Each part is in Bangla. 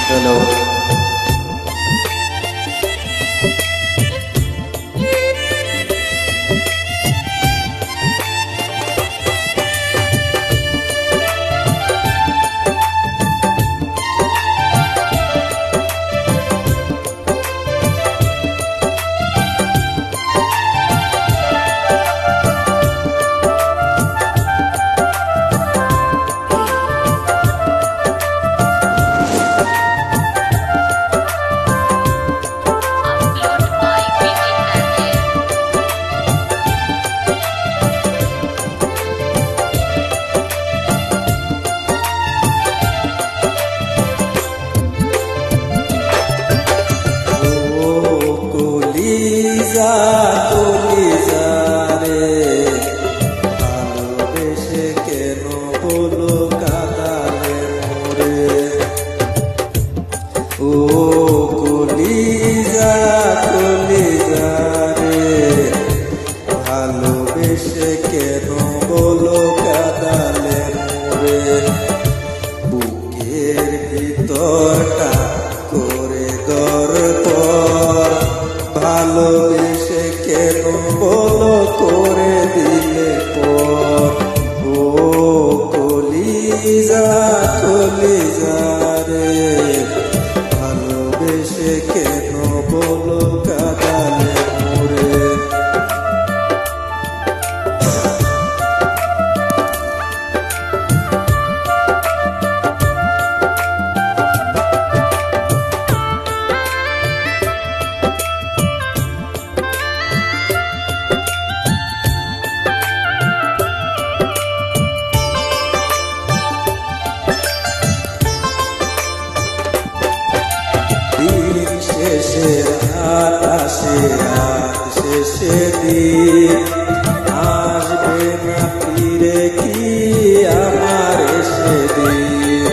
হ্যালো। কলিজা কলিজা রে ভালোবেসে কেন বলো কাঁদালে মোরে। ও কলিজা কলিজা রে ভালোবেসে কেন বলো কাঁদালে মোরে। বুকের ভিতরটা করে দরপর ভালোবেসে কেন বলো করে দিলে পর। ও কলিজা কলিজা রে ভালোবেসে কেন বলো কাঁদালে মোরে। শেষে রাত আসে রাত শেষে দিন আসবে না ফিরে কি আমার সেদিন।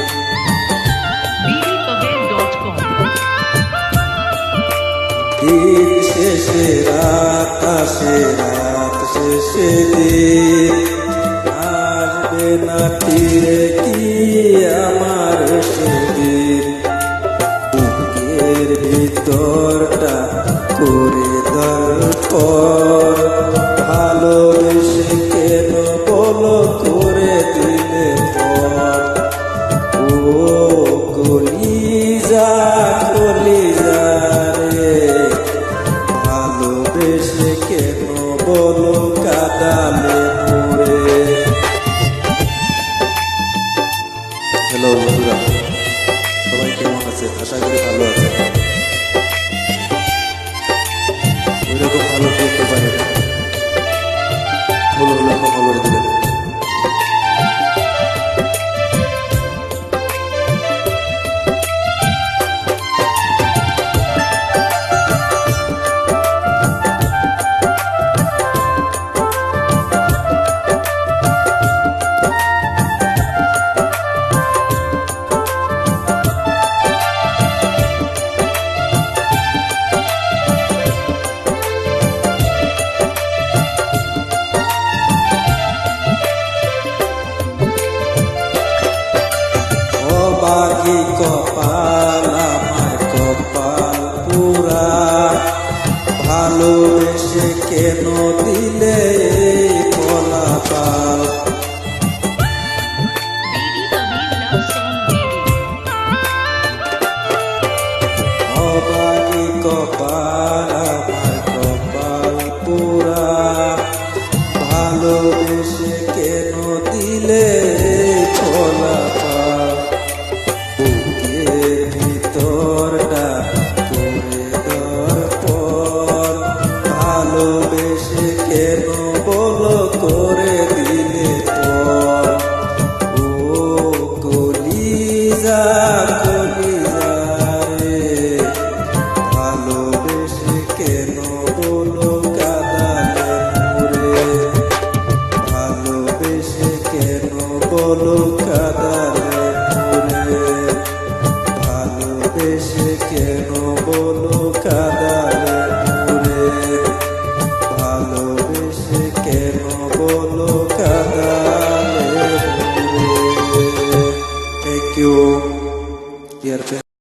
দিন শেষে রাত আসে রাত শেষে দিন আসবে না ফিরে কি আমার সেদিন। বুকের ভিতরটা করে দরপর ভালোবেসে কেন বলো করে দিলে পর। ও কলিজা কলিজা রে ভালোবেসে কেন বলো কাঁদালে মোরে। হ্যালো বন্ধুরা, সবাই কেমন আছে? আশা করি ভালো আছে। ওইরকম ভালো করতে পারে হলো হলো ক্ষমা করে দিলেন। বাকি কপাল আমার কপাল পুরা ভালোবেসে কেন দিলে ফলাফল। বাকি কপাল আমার কপাল পুরা ভালোবেসে কেন দিলে ফলাফল। বুকের ভিতরটা করে দরপর ভালোবেসে কেন বলো করে দিলে পর। ও কলিজা কলিজা রে ভালোবেসে কেন বলো কাঁদালে মোরে। ভালোবেসে কেন বলো কাঁদালে মোরে। ভালোবেসে কেন বলো কাঁদালে মোরে। ভালোবেসে কেন বলো কাঁদালে মোরে। Thank you, dear friends.